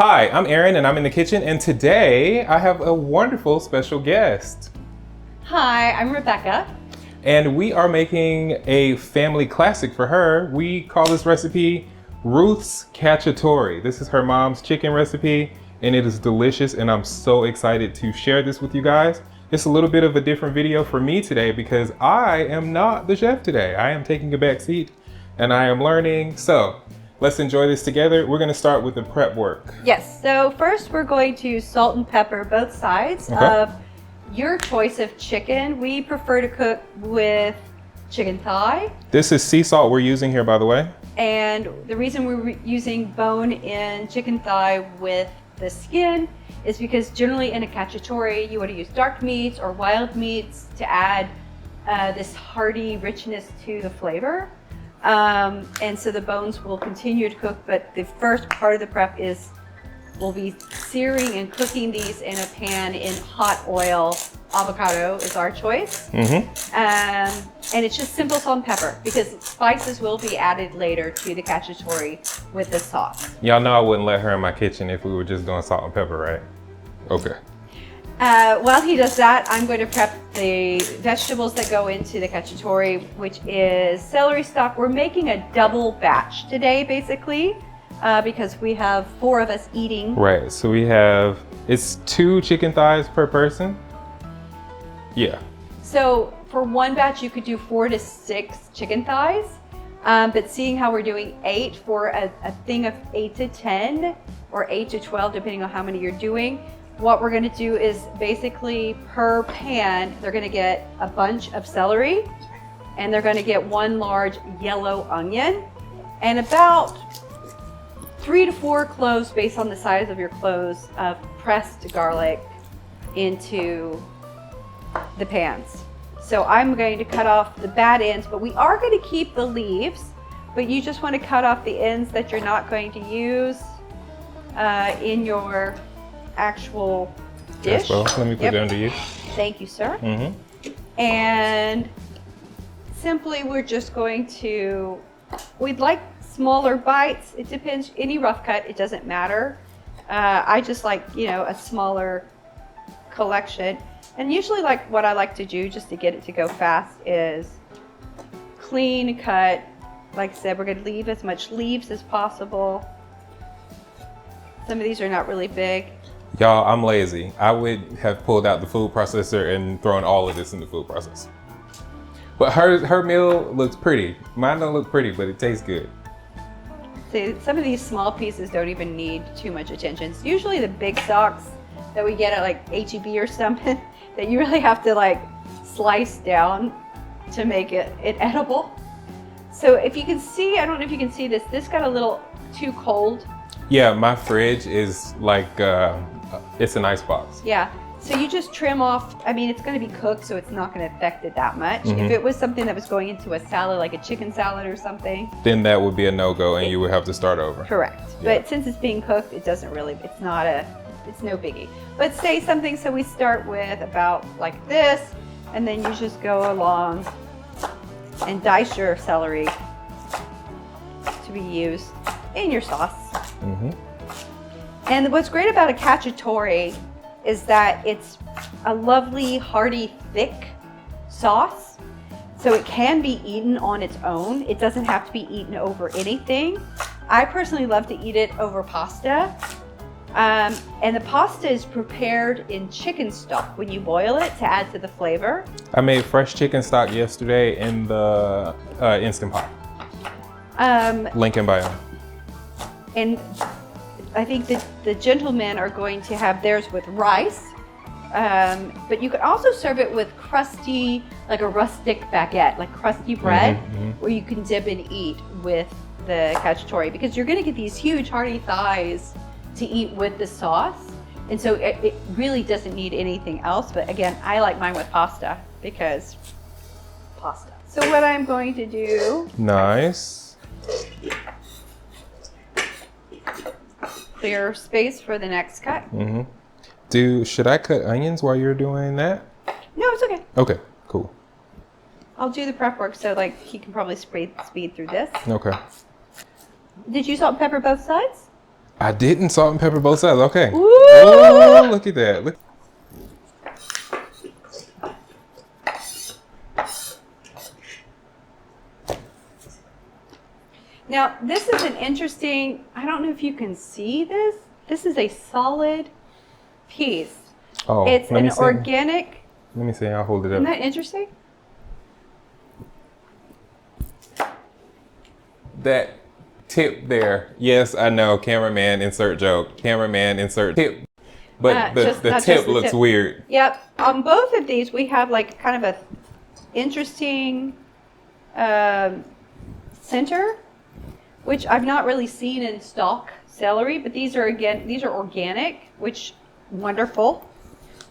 Hi, I'm Aaron and I'm in the kitchen, and today I have a wonderful special guest. Hi, I'm Rebecca. And we are making a family classic for her. We call this recipe Ruth's Cacciatore. This is her mom's chicken recipe and it is delicious, and I'm so excited to share this with you guys. It's a little bit of a different video for me today because I am not the chef today. I am taking a back seat and I am learning. So let's enjoy this together. We're gonna start with the prep work. Yes, so first we're going to salt and pepper both sides of your choice of chicken. We prefer to cook with chicken thigh. This is sea salt we're using here, by the way. And the reason we're using bone-in chicken thigh with the skin is because generally in a cacciatore, you want to use dark meats or wild meats to add this hearty richness to the flavor. And so the bones will continue to cook, but the first part of the prep we'll be searing and cooking these in a pan in hot oil. Avocado is our choice. And it's just simple salt and pepper because spices will be added later to the cacciatore with the sauce. Y'all know I wouldn't let her in my kitchen if we were just doing salt and pepper, right? Okay. While he does that, I'm going to prep the vegetables that go into the cacciatore, which is celery stalk. We're making a double batch today, basically, because we have 4 of us eating. Right, so it's 2 chicken thighs per person. Yeah. So for one batch, you could do 4 to 6 chicken thighs, but seeing how we're doing 8 for a thing of 8 to 10 or 8 to 12, depending on how many you're doing, what we're going to do is basically per pan, they're going to get a bunch of celery and they're going to get 1 large yellow onion and about 3 to 4 cloves, based on the size of your cloves, of pressed garlic into the pans. So I'm going to cut off the bad ends, but we are going to keep the leaves, but you just want to cut off the ends that you're not going to use in your actual dish. Yes, well, let me put it under you. Thank you, sir. And simply we're just going to, we'd like smaller bites. It depends, any rough cut, it doesn't matter. I just like, a smaller collection. And usually what I like to do just to get it to go fast is clean cut. Like I said, we're going to leave as much leaves as possible. Some of these are not really big. Y'all, I'm lazy. I would have pulled out the food processor and thrown all of this in the food processor. But her meal looks pretty. Mine don't look pretty, but it tastes good. See, some of these small pieces don't even need too much attention. It's usually the big stalks that we get at like H-E-B or something that you really have to slice down to make it edible. So if you can see, I don't know if you can see this got a little too cold. Yeah, my fridge is like, it's an icebox. Yeah, so you just trim off, it's going to be cooked, so it's not going to affect it that much. If it was something that was going into a salad, like a chicken salad or something, then that would be a no-go and you would have to start over. Correct. Yeah. But since it's being cooked, it doesn't really, it's no biggie. But say something, so we start with about like this, and then you just go along and dice your celery to be used in your sauce. And what's great about a cacciatore is that it's a lovely, hearty, thick sauce. So it can be eaten on its own. It doesn't have to be eaten over anything. I personally love to eat it over pasta. And the pasta is prepared in chicken stock when you boil it to add to the flavor. I made fresh chicken stock yesterday in the Instant Pot. Link in bio. And I think that the gentlemen are going to have theirs with rice, but you could also serve it with crusty, like a rustic baguette, like crusty bread, where you can dip and eat with the cacciatore, because you're going to get these huge hearty thighs to eat with the sauce, and so it really doesn't need anything else. But again, I like mine with pasta because pasta. So what I'm going to do, nice, clear space for the next cut. Should I cut onions while you're doing that? No, it's okay. Okay, cool. I'll do the prep work, so he can probably speed through this. Okay. Did you salt and pepper both sides? I didn't salt and pepper both sides. Okay. Woo! Oh, look at that. Look. Now, this is an interesting, I don't know if you can see this. This is a solid piece. Oh, it's let me an see. organic. Let me see. I'll hold it up. Isn't that interesting? That tip there. Yes, I know. Cameraman, insert joke. Cameraman, insert tip. But the not tip just the looks tip. weird. Yep. On both of these, we have like kind of a interesting center, which I've not really seen in stock celery, but these are organic, which wonderful,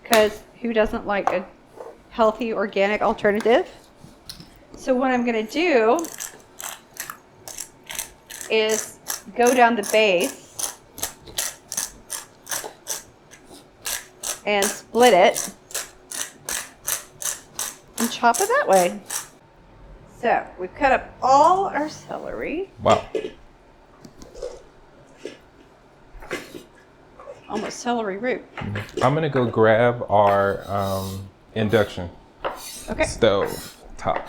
because who doesn't like a healthy organic alternative? So what I'm going to do is go down the base and split it and chop it that way. So we've cut up all our celery. Wow. Almost celery root. I'm gonna go grab our induction Okay. stove top.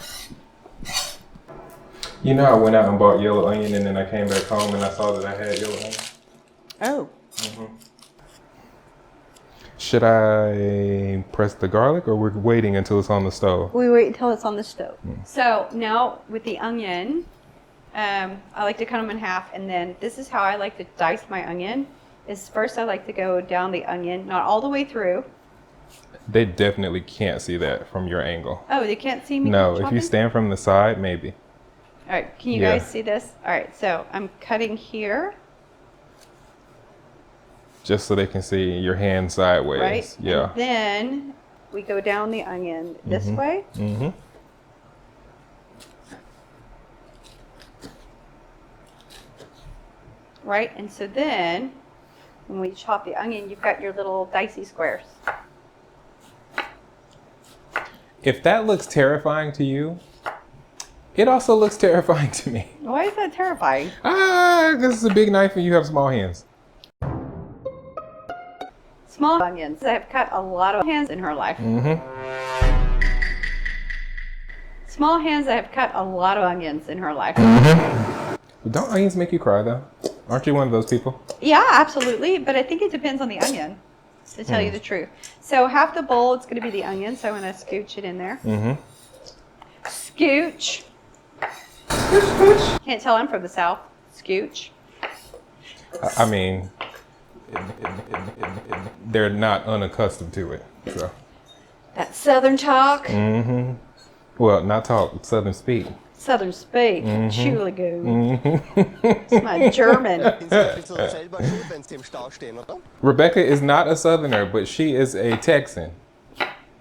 You know, I went out and bought yellow onion, and then I came back home and I saw that I had yellow onion. Oh. Should I press the garlic, or we're waiting until it's on the stove? We wait until it's on the stove. So now with the onion, I like to cut them in half, and then this is how I like to dice my onion. Is first I like to go down the onion, not all the way through. They definitely can't see that from your angle. Oh, they can't see me? No, if chopping? you stand from the side, maybe. All right, can you Yeah. guys see this? All right, so I'm cutting here, Just so they can see your hand sideways. right? Yeah. And then we go down the onion this way. Mm-hmm. Right, and so then when we chop the onion, you've got your little dicey squares. If that looks terrifying to you, it also looks terrifying to me. Why is that terrifying? This is a big knife and you have small hands. Small onions. I've cut a lot of hands in her life. Small hands, I have cut a lot of onions in her life. Don't onions make you cry though? Aren't you one of those people? Yeah, absolutely. But I think it depends on the onion, to tell you the truth. So half the bowl, it's going to be the onion. So I'm going to scooch it in there. Scooch. Can't tell I'm from the South. Scooch. I mean, they're not unaccustomed to it. So. That Southern talk. Well, not talk, Southern speak. Southern speak. Chulagoo. It's my German. Rebecca is not a Southerner, but she is a Texan.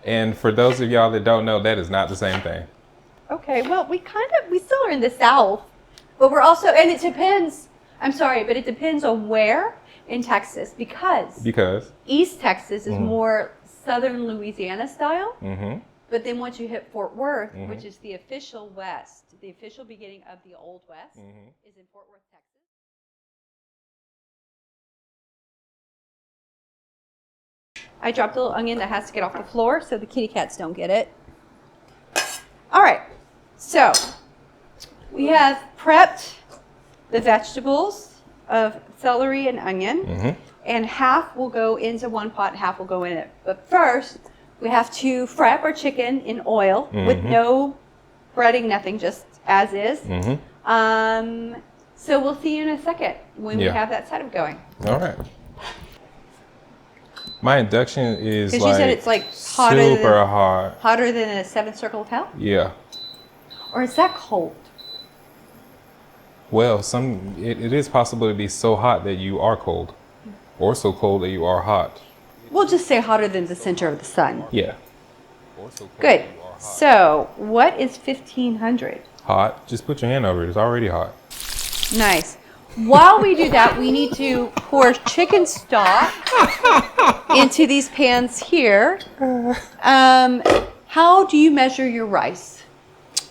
And for those of y'all that don't know, that is not the same thing. Okay, well, we still are in the South, but we're also, and it depends, I'm sorry, but it depends on where in Texas, because East Texas is more Southern Louisiana style, but then once you hit Fort Worth, which is the official West, the official beginning of the Old West, is in Fort Worth, Texas. I dropped a little onion that has to get off the floor so the kitty cats don't get it. All right, so we have prepped the vegetables of celery and onion, and half will go into one pot, half will go in it. But first, we have to fry up our chicken in oil with no breading, nothing, just as is. So we'll see you in a second when we have that setup going. All right. My induction is Because you said it's like hotter super hot. Hotter than a 7th Circle of Hell? Yeah. Or is that cold? Well, it is possible to be so hot that you are cold, or so cold that you are hot. We'll just say hotter than the center of the sun. Yeah. Good. So, what is 1500? Hot. Just put your hand over it. It's already hot. Nice. While we do that, we need to pour chicken stock into these pans here. How do you measure your rice?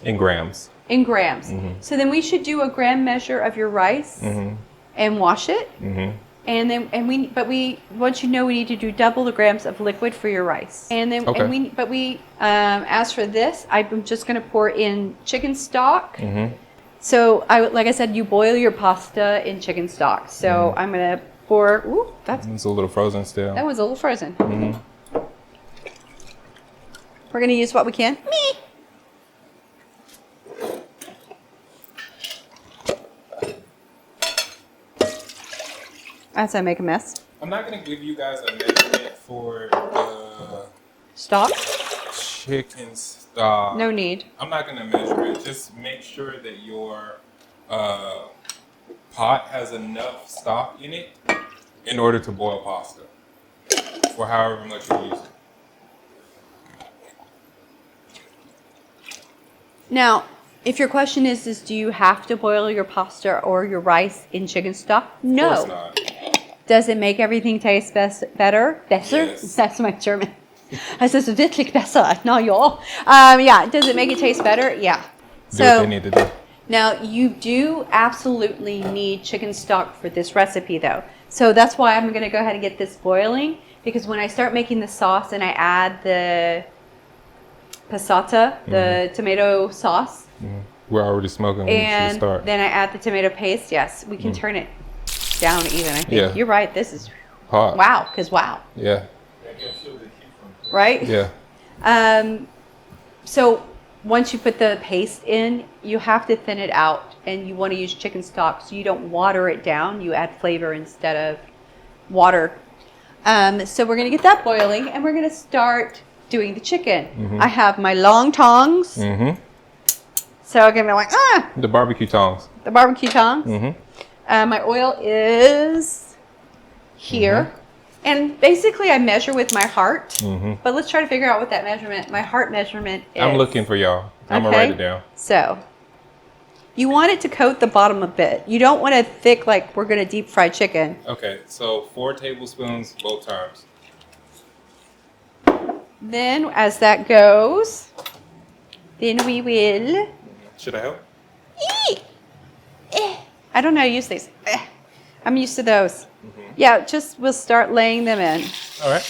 In grams. In grams. So then we should do a gram measure of your rice and wash it. And then, once you know, we need to do double the grams of liquid for your rice. And then, as for this, I'm just going to pour in chicken stock. Mm-hmm. So, like I said, you boil your pasta in chicken stock. So I'm going to pour. Ooh, it's a little frozen still. That was a little frozen. Mm-hmm. We're going to use what we can. Me. As I make a mess. I'm not going to give you guys a measurement for the Stock? chicken stock. No need. I'm not going to measure it. Just make sure that your pot has enough stock in it in order to boil pasta for however much you're using. Now, if your question is do you have to boil your pasta or your rice in chicken stock? No. Of course not. Does it make everything taste better? Besser? Yes. That's my German. Es ist wirklich besser. No, ja. Yeah, does it make it taste better? Yeah. Do what they need to do. Now, you do absolutely need chicken stock for this recipe, though. So that's why I'm going to go ahead and get this boiling, because when I start making the sauce and I add the passata, the tomato sauce, We're already smoking. We should start. then I add the tomato paste. Yes, we can turn it down even. I think Yeah. you're right. This is Hot. wow, because wow, Yeah. right? Yeah. So once you put the paste in, you have to thin it out, and you want to use chicken stock so you don't water it down. You add flavor instead of water. So we're gonna get that boiling, and we're gonna start doing the chicken. I have my long tongs. Mm-hmm. So I'm gonna be like, The barbecue tongs. the barbecue tongs. Mm-hmm. My oil is here. And basically I measure with my heart. But let's try to figure out what that measurement, my heart measurement is. I'm looking for y'all. I'm gonna write it down. So you want it to coat the bottom a bit. You don't want it thick like we're gonna deep fry chicken. Okay, so 4 tablespoons both times. Then as that goes, then we will. Should I help? I don't know how to use these. I'm used to those. Yeah, we'll start laying them in. All right.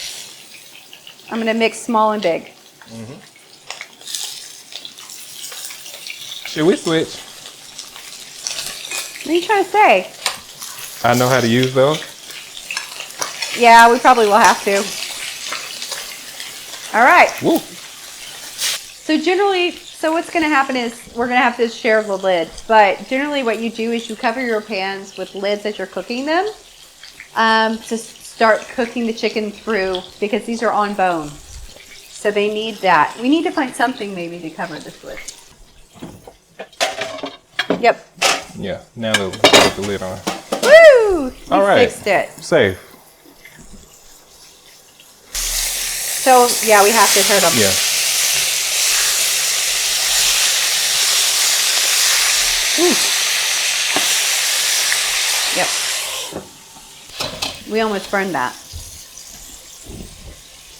I'm gonna mix small and big. Should we switch? What are you trying to say? I know how to use those. Yeah, we probably will have to. All right. Woo. So what's going to happen is we're going to have to share the lids. But generally what you do is you cover your pans with lids as you're cooking them to start cooking the chicken through, because these are on bone. So they need that. We need to find something maybe to cover this with. Yep. Yeah, now that we put the lid on. Woo! All We right. fixed it. Safe. So yeah, we have to turn them. Yeah. Yep. We almost burned that.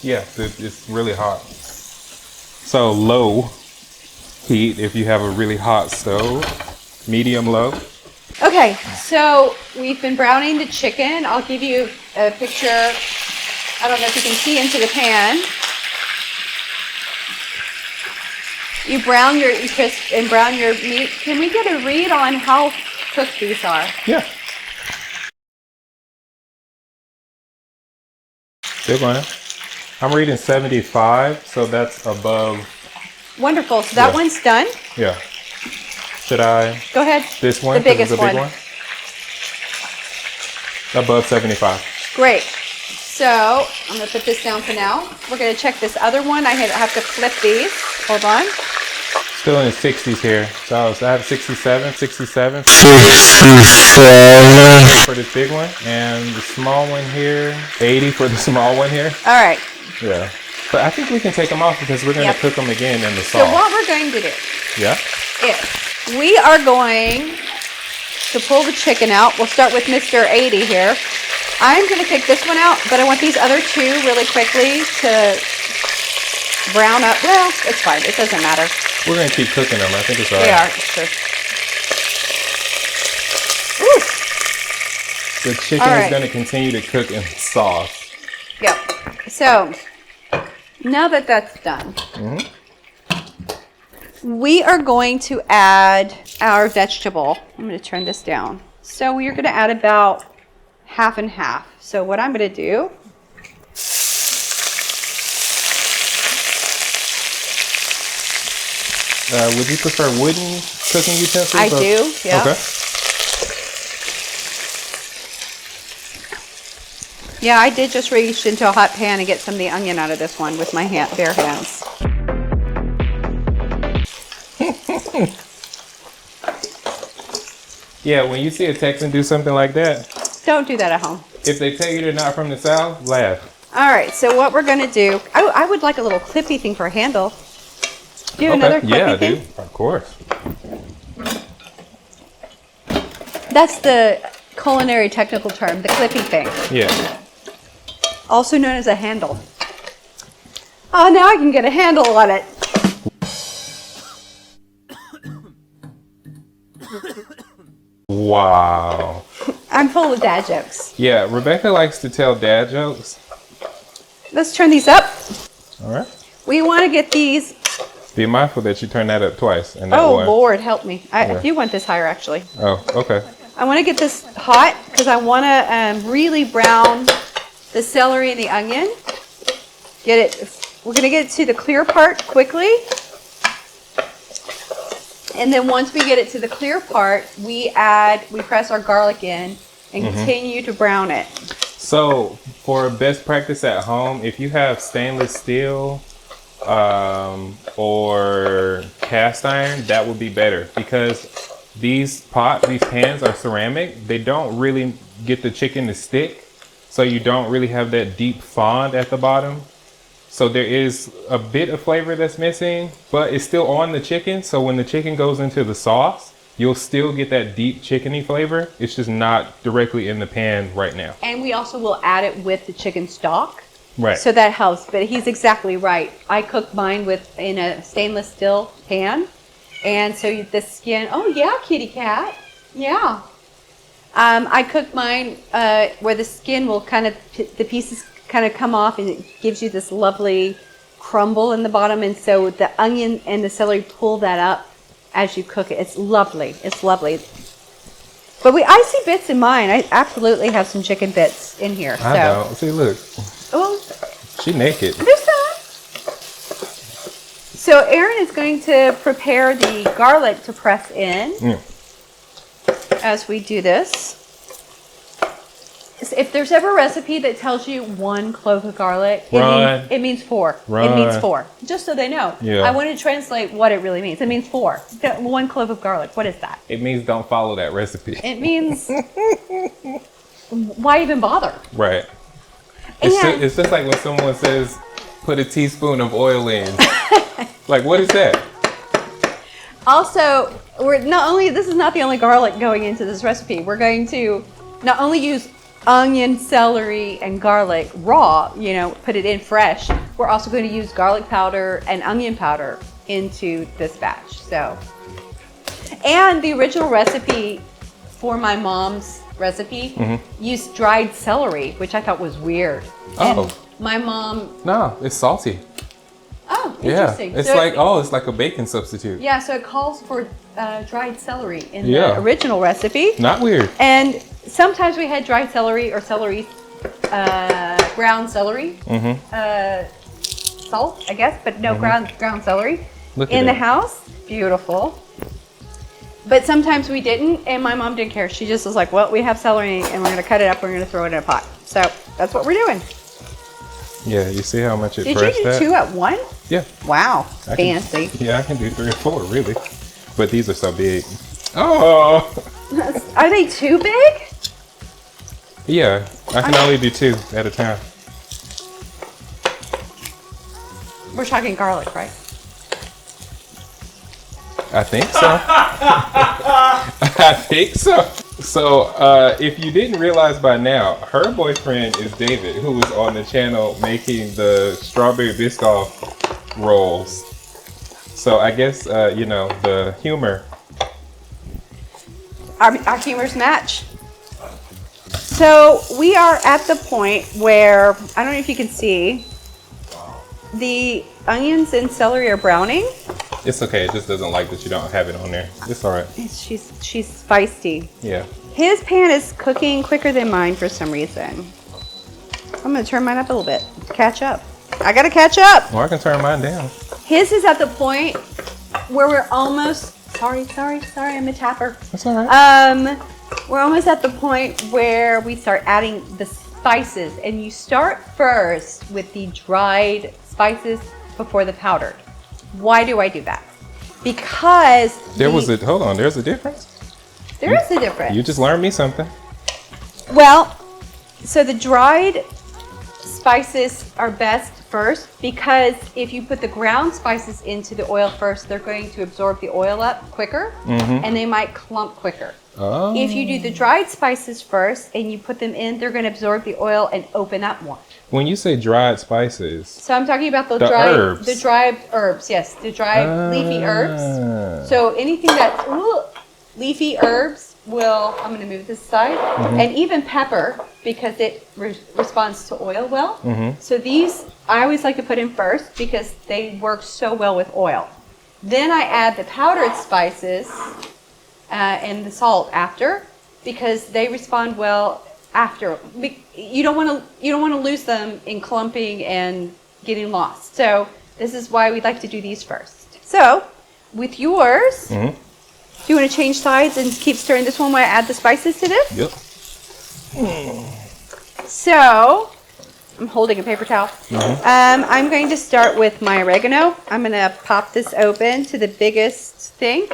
Yeah, it's really hot. So low heat if you have a really hot stove. Medium low. Okay, so we've been browning the chicken. I'll give you a picture. I don't know if you can see into the pan. You brown your meat. Can we get a read on how cooked these are? Yeah. Still going. I'm reading 75, so that's above. Wonderful. So that Yeah. one's done. Yeah. Should I? Go ahead. This one? The 'cause biggest it's a big one. Above 75. Great. So I'm going to put this down for now. We're going to check this other one. I have to flip these. Hold on. Still in the 60s here. So I have 67 for this big one. And the small one here, 80 for the small one here. All right. Yeah. But I think we can take them off because we're going to Yep. cook them again in the So sauce. what we're going to do Yeah? is we are going to pull the chicken out. We'll start with Mr. 80 here. I'm going to take this one out, but I want these other two really quickly to brown up. Well, it's fine. It doesn't matter. We're going to keep cooking them. I think it's all They right. are. Sure. Ooh. the chicken is going to continue to cook in sauce. Yep. So now that that's done, we are going to add our vegetable. I'm going to turn this down. So we're going to add about half and half. So what I'm going to do, would you prefer wooden cooking utensils? I do, yeah. Okay. Yeah, I did just reach into a hot pan and get some of the onion out of this one with my bare hands. Yeah, when you see a Texan do something like that, Don't do that at home. if they tell you they're not from the South, laugh. All right, so what we're going to do, I would like a little clippy thing for a handle. Do you have another clippy Yeah, I thing? do. Of course. That's the culinary technical term, the clippy thing. Yeah. Also known as a handle. Oh, now I can get a handle on it. Wow. I'm full of dad jokes. Yeah, Rebecca likes to tell dad jokes. Let's turn these up. All right. We want to get these. Be mindful that you turn that up twice. And that Oh, one. Lord, help me. I Yeah. do want this higher, actually. Oh, okay. I want to get this hot because I want to really brown the celery and the onion. Get it. We're going to get it to the clear part quickly. And then once we get it to the clear part, we press our garlic in and continue to brown it. So, for best practice at home, if you have stainless steel or cast iron, that would be better because these pans are ceramic. They don't really get the chicken to stick, so you don't really have that deep fond at the bottom. So there is a bit of flavor that's missing, but it's still on the chicken. So when the chicken goes into the sauce, you'll still get that deep chickeny flavor. It's just not directly in the pan right now. And we also will add it with the chicken stock. Right. So that helps, but he's exactly right. I cook mine in a stainless steel pan. And so the skin, oh yeah, kitty cat. Yeah. I cook mine where the skin will the pieces kind of come off and it gives you this lovely crumble in the bottom. And so the onion and the celery pull that up as you cook it. It's lovely. It's lovely. But I see bits in mine. I absolutely have some chicken bits in here. I don't. See, look. Oh, She naked. there's some. So Aaron is going to prepare the garlic to press in as we do this. If there's ever a recipe that tells you 1 clove of garlic, it means 4. It means 4. Just so they know. Yeah. I want to translate what it really means. It means 4. 1 clove of garlic. What is that? It means don't follow that recipe. It means why even bother? Right. It's just like when someone says, put a teaspoon of oil in. Like, what is that? Also, this is not the only garlic going into this recipe. We're going to not only use onion, celery, and garlic raw, put it in fresh. We're also going to use garlic powder and onion powder into this batch. So, and the original recipe for my mom's recipe used dried celery, which I thought was weird. Oh. And my mom. No, it's salty. Oh, Yeah, interesting. it's it's like a bacon substitute. Yeah, so it calls for dried celery in the original recipe. Not weird. And sometimes we had dried celery or ground celery, salt, I guess, but no ground celery in the house. Beautiful. But sometimes we didn't, and my mom didn't care. She just was like, well, we have celery, and we're going to cut it up, and we're going to throw it in a pot. So that's what we're doing. Yeah, you see how much it Did pressed you do that? 2 at once? Yeah. Wow, fancy. I can do 3 or 4, really. But these are so big. Oh! Are they too big? Yeah, I can only do 2 at a time. We're talking garlic, right? I think so. I think so. So, if you didn't realize by now, her boyfriend is David, who was on the channel making the strawberry Biscoff rolls. So I guess, the humor. Our humors match. So we are at the point where, I don't know if you can see, the onions and celery are browning. It's okay. It just doesn't like that you don't have it on there. It's all right. She's feisty. Yeah. His pan is cooking quicker than mine for some reason. I'm gonna turn mine up a little bit. Catch up. I gotta catch up. Or I can turn mine down. His is at the point where we're almost, sorry, I'm a tapper. That's all right. We're almost at the point where we start adding the spices, and you start first with the dried spices before the powdered. Why do I do that? Because hold on, there's a difference? There is a difference. You just learned me something. Well, so the dried spices are best first, because if you put the ground spices into the oil first, they're going to absorb the oil up quicker, and they might clump quicker. Oh. If you do the dried spices first and you put them in, they're going to absorb the oil and open up more. When you say dried spices, So I'm talking about the herbs. dried herbs. Yes, the dried leafy herbs. So anything that's leafy herbs will, I'm going to move this side, and even pepper, because it responds to oil well. So these I always like to put in first because they work so well with oil. Then I add the powdered spices and the salt after, because they respond well after. You don't want to lose them in clumping and getting lost. So this is why we like to do these first. So with yours, do you want to change sides and keep stirring this one while I add the spices to this? Yep. So I'm holding a paper towel. I'm going to start with my oregano. I'm going to pop this open to the biggest thing.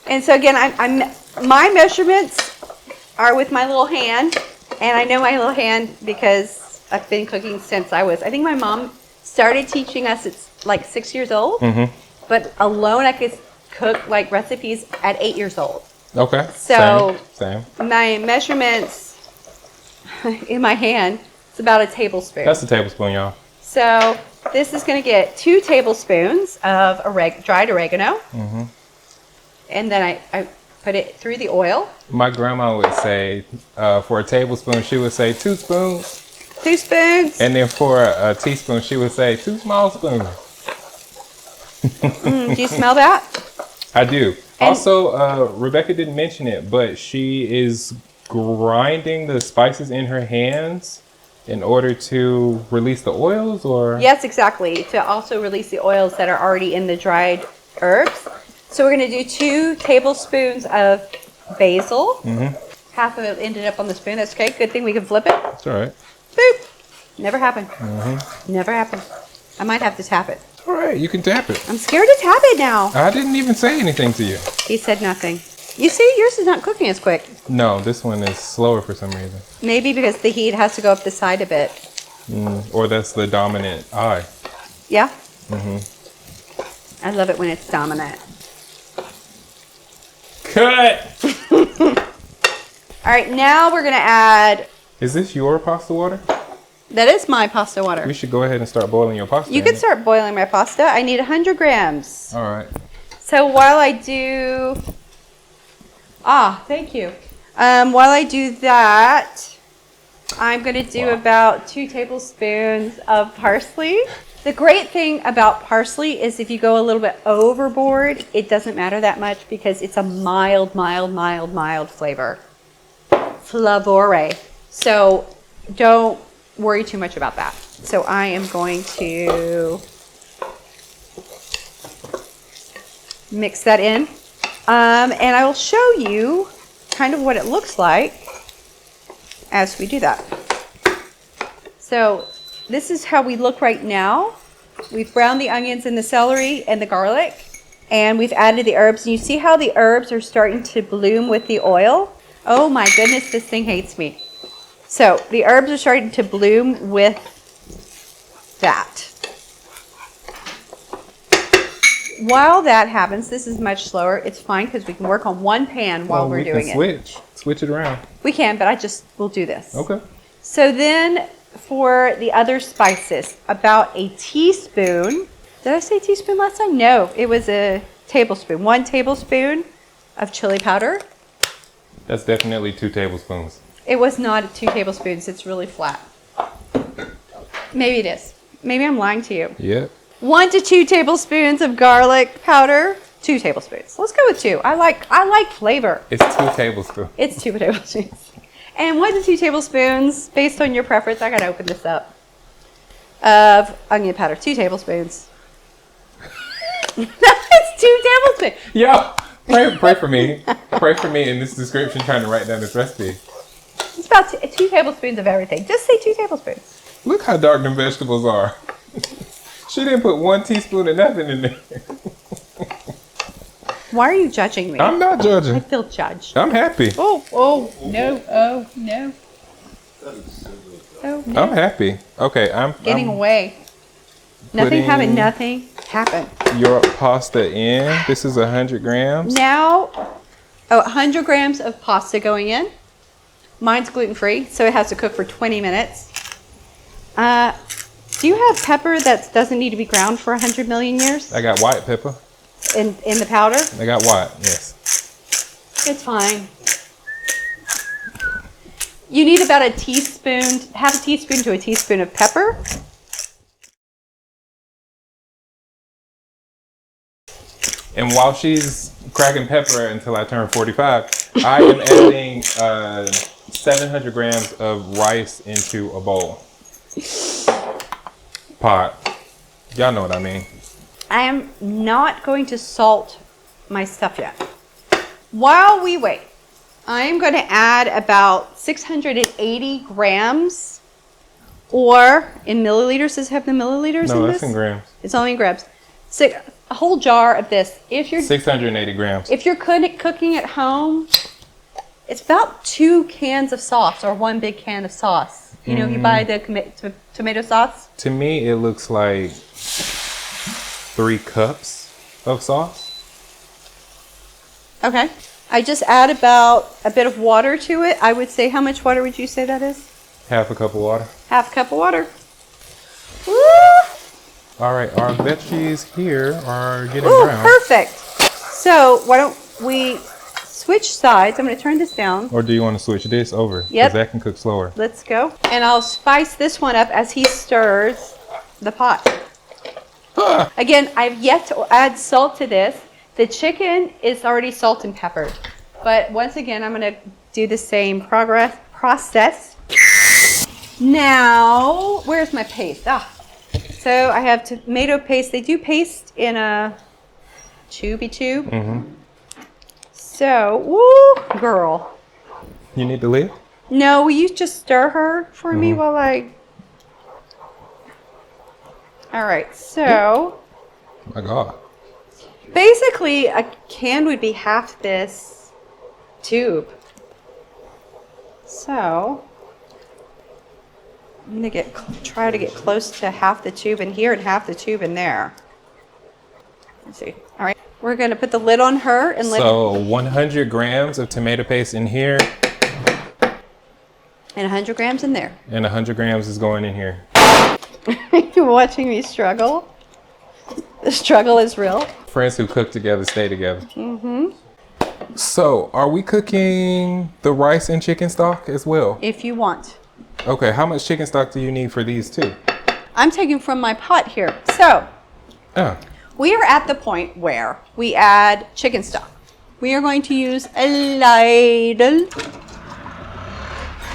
And so again, my measurements are with my little hand, and I know my little hand because I've been cooking since I think my mom started teaching us at like 6 years old, but alone I could cook like recipes at 8 years old. Okay. So Same. My measurements in my hand, it's about a tablespoon. That's a tablespoon, y'all. So this is going to get 2 tablespoons of dried oregano. And then I put it through the oil. My grandma would say, for a tablespoon, she would say 2 spoons. 2 spoons. And then for a teaspoon, she would say 2 small spoons. Do you smell that? I do. Also, Rebecca didn't mention it, but she is grinding the spices in her hands in order to release the oils, or? Yes, exactly. To also release the oils that are already in the dried herbs. So we're going to do 2 tablespoons of basil. Half of it ended up on the spoon. That's okay. Good thing we can flip it. It's all right. Boop. Never happened. Never happened. I might have to tap it. All right, you can tap it. I'm scared to tap it now. I didn't even say anything to you. He said nothing. You see, yours is not cooking as quick. No, this one is slower for some reason. Maybe because the heat has to go up the side a bit. Or that's the dominant eye. Yeah? I love it when it's dominant. Cut! All right, now we're going to add... Is this your pasta water? That is my pasta water. We should go ahead and start boiling your pasta. You can start boiling my pasta. I need 100 grams. All right. So while I do... thank you. While I do that, I'm going to do about 2 tablespoons of parsley. The great thing about parsley is if you go a little bit overboard, it doesn't matter that much because it's a mild flavor. Flavore. So don't worry too much about that. So I am going to mix that in. And I will show you kind of what it looks like as we do that. So this is how we look right now. We've browned the onions and the celery and the garlic, and we've added the herbs. And you see how the herbs are starting to bloom with the oil? Oh my goodness, this thing hates me. So the herbs are starting to bloom with that. While that happens, this is much slower. It's fine because we can work on one pan while we're doing it. Switch it around. We can, but we'll do this. Okay. So then for the other spices, about a teaspoon. Did I say teaspoon last time? No, it was a tablespoon. 1 tablespoon of chili powder. That's definitely 2 tablespoons. It was not 2 tablespoons. It's really flat. Maybe it is. Maybe I'm lying to you. Yep. 1 to 2 tablespoons of garlic powder. 2 tablespoons. Let's go with 2. I like flavor. It's 2 tablespoons. It's 2 tablespoons. And 1 to 2 tablespoons, based on your preference, I gotta open this up, of onion powder. 2 tablespoons. It's 2 tablespoons. Yo, pray for me. Pray for me in this description trying to write down this recipe. It's about 2 tablespoons of everything. Just say 2 tablespoons. Look how dark them vegetables are. She didn't put 1 teaspoon of nothing in there. Why are you judging me? I'm not I judging. feel judged. I'm happy. Oh, no, oh, no. Oh, no. I'm happy. Okay, I'm Getting I'm away. Nothing happened. Your pasta in. This is 100 grams. Now, 100 grams of pasta going in. Mine's gluten-free, so it has to cook for 20 minutes. Do you have pepper that doesn't need to be ground for 100 million years? I got white pepper. In the powder? I got white, yes. It's fine. You need about half a teaspoon to a teaspoon of pepper. And while she's cracking pepper until I turn 45, I am adding 700 grams of rice into a bowl. Pot. Y'all know what I mean. I am not going to salt my stuff yet. While we wait, I am going to add about 680 grams, or in milliliters. Does it have the milliliters in No, this? that's in grams. It's only in grams. A whole jar of this. If you're 680 grams. If you're cooking at home, it's about 2 cans of sauce or 1 big can of sauce. You know, you buy the tomato sauce. To me, it looks like 3 cups of sauce. Okay. I just add about a bit of water to it. I would say, how much water would you say that is? Half a cup of water. Half a cup of water. Woo! All right, our veggies here are getting Ooh, brown. perfect. So why don't we switch sides? I'm going to turn this down. Or do you want to switch this over? Yep. Because that can cook slower. Let's go. And I'll spice this one up as he stirs the pot. Again, I've yet to add salt to this. The chicken is already salt and peppered. But once again, I'm going to do the same process. Now, where's my paste? So I have tomato paste. They do paste in a tubey tube. Mm-hmm. So, woo, girl. You need the lid? No, will you just stir her for me while I... All right, so... Oh my God. Basically, a can would be half this tube. So, I'm gonna try to get close to half the tube in here and half the tube in there. Let's see. All right, we're gonna put the lid on her and let. So 100 grams of tomato paste in here. And 100 grams in there. And 100 grams is going in here. You're watching me struggle. The struggle is real. Friends who cook together stay together. Mm-hmm. So, are we cooking the rice and chicken stock as well? If you want. Okay, how much chicken stock do you need for these two? I'm taking from my pot here. So, we are at the point where we add chicken stock. We are going to use a ladle.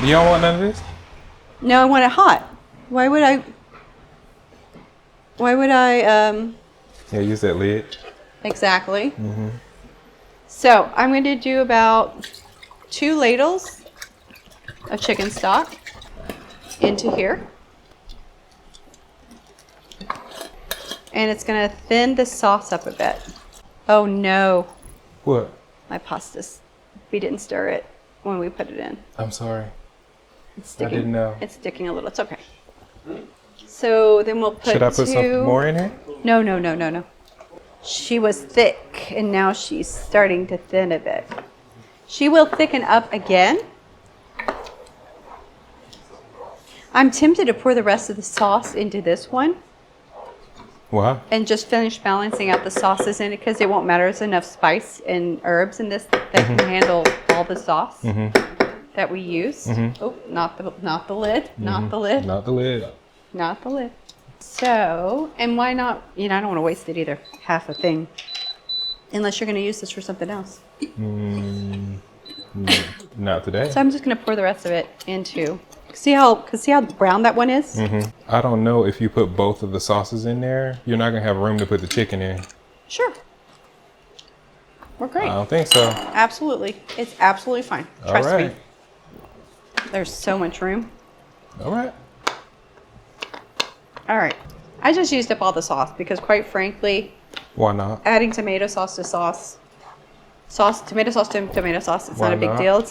You don't want none of this? No, I want it hot. Why would I? Yeah, use that lid. Exactly. Mm-hmm. So I'm going to do about 2 ladles of chicken stock into here. And it's going to thin the sauce up a bit. Oh no. What? My pasta's, we didn't stir it when we put it in. I'm sorry. It's sticking. I didn't know. It's sticking a little. It's okay. So then we'll put Should I put some more in here? No. She was thick and now she's starting to thin a bit. She will thicken up again. I'm tempted to pour the rest of the sauce into this one. Wow. And just finish balancing out the sauces in it because it won't matter. There's enough spice and herbs in this that can handle all the sauce. That that we used. Oh, not the lid, not the lid, Not the lid. not the lid. So, and why not? You know, I don't want to waste it either. Half a thing, unless you're going to use this for something else. Not today. So I'm just going to pour the rest of it into. See how brown that one is? I don't know if you put both of the sauces in there, you're not gonna have room to put the chicken in. Sure. We're great. I don't think so. Absolutely. It's absolutely fine. Trust All right. me. There's so much room. All right. All right. I just used up all the sauce because, quite frankly, Why not? adding tomato sauce to tomato sauce to tomato sauce, it's Why not a big not? deal.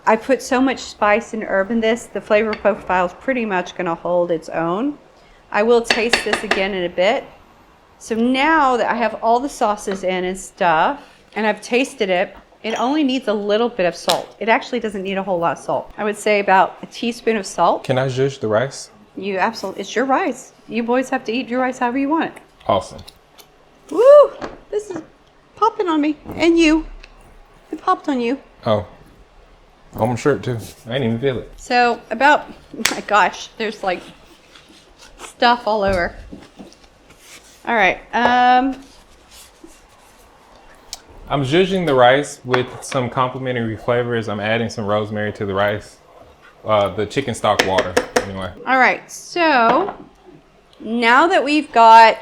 I put so much spice and herb in this, the flavor profile is pretty much going to hold its own. I will taste this again in a bit. So now that I have all the sauces in and stuff, and I've tasted it, it only needs a little bit of salt. It actually doesn't need a whole lot of salt. I would say about a teaspoon of salt. Can I zhuzh the rice? You absolutely, it's your rice. You boys have to eat your rice however you want it. Awesome. Woo! This is popping on me. And you. It popped on you. Oh. On my shirt too. I didn't even feel it. So about, oh my gosh, there's like stuff all over. All right. I'm zhuzhing the rice with some complimentary flavors. I'm adding some rosemary to the rice. The chicken stock water, anyway. All right. So now that we've got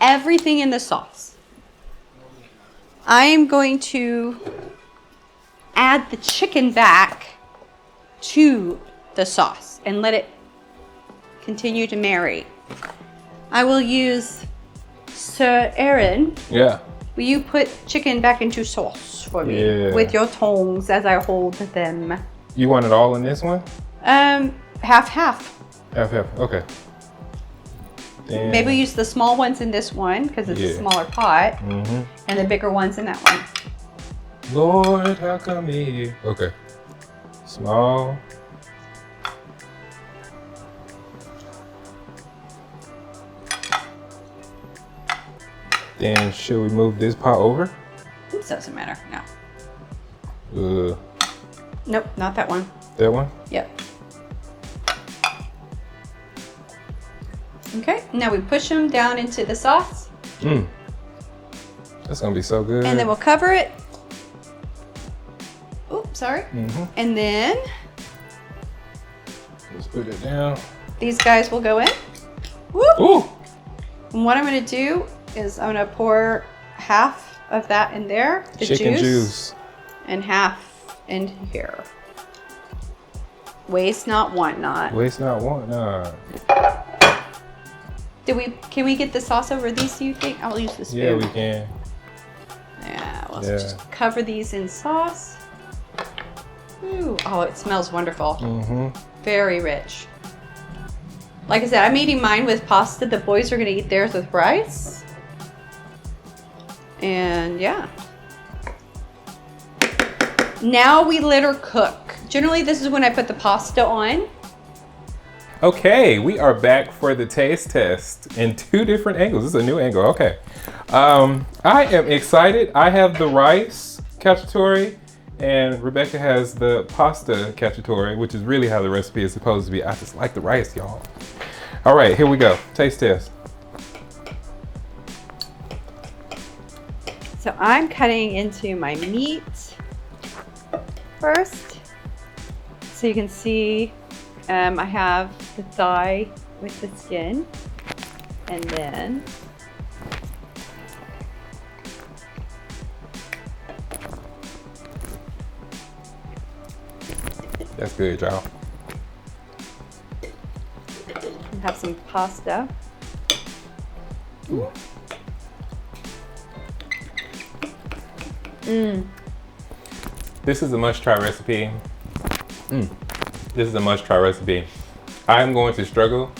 everything in the sauce, I am going to add the chicken back to the sauce and let it continue to marinate. I will use Sir Aaron. Yeah. Will you put chicken back into sauce for me Yeah. with your tongs as I hold them? You want it all in this one? Half. Half. Okay. Damn. Maybe use the small ones in this one because it's a smaller pot, and the bigger ones in that one. Lord, how come me? Okay. Small. Then should we move this pot over? This doesn't matter. No. Nope, not that one. That one? Yep. Okay, now we push them down into the sauce. That's gonna be so good. And then we'll cover it. Oops, sorry. And then Let's put it down. these guys will go in. Woo! Ooh! And what I'm gonna do is I'm gonna pour half of that in there, the Chicken juice. and half in here. Waste not, want not. Waste not, want not. Can we get the sauce over these, do you think? I'll use the spoon. Yeah, we can. Yeah, let's just cover these in sauce. Ooh, oh, it smells wonderful. Very rich. Like I said, I'm eating mine with pasta. The boys are gonna eat theirs with rice. And yeah. Now we let her cook. Generally, this is when I put the pasta on. Okay, we are back for the taste test in 2 different angles. This is a new angle, okay. I am excited. I have the rice cacciatore and Rebecca has the pasta cacciatore, which is really how the recipe is supposed to be. I just like the rice, y'all. All right, here we go, taste test. So I'm cutting into my meat first. So you can see I have the thigh with the skin, and then That's good, y'all. have some pasta. This is a must-try recipe. This is a must-try recipe. I am going to struggle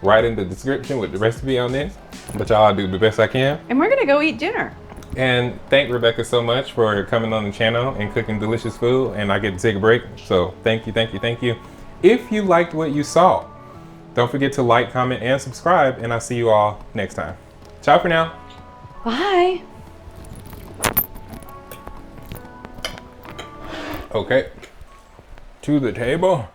right in the description with the recipe on this, but y'all do the best I can. And we're gonna go eat dinner. And thank Rebecca so much for coming on the channel and cooking delicious food, and I get to take a break. So thank you, thank you, thank you. If you liked what you saw, don't forget to like, comment, and subscribe, and I'll see you all next time. Ciao for now. Bye. Okay. to the table.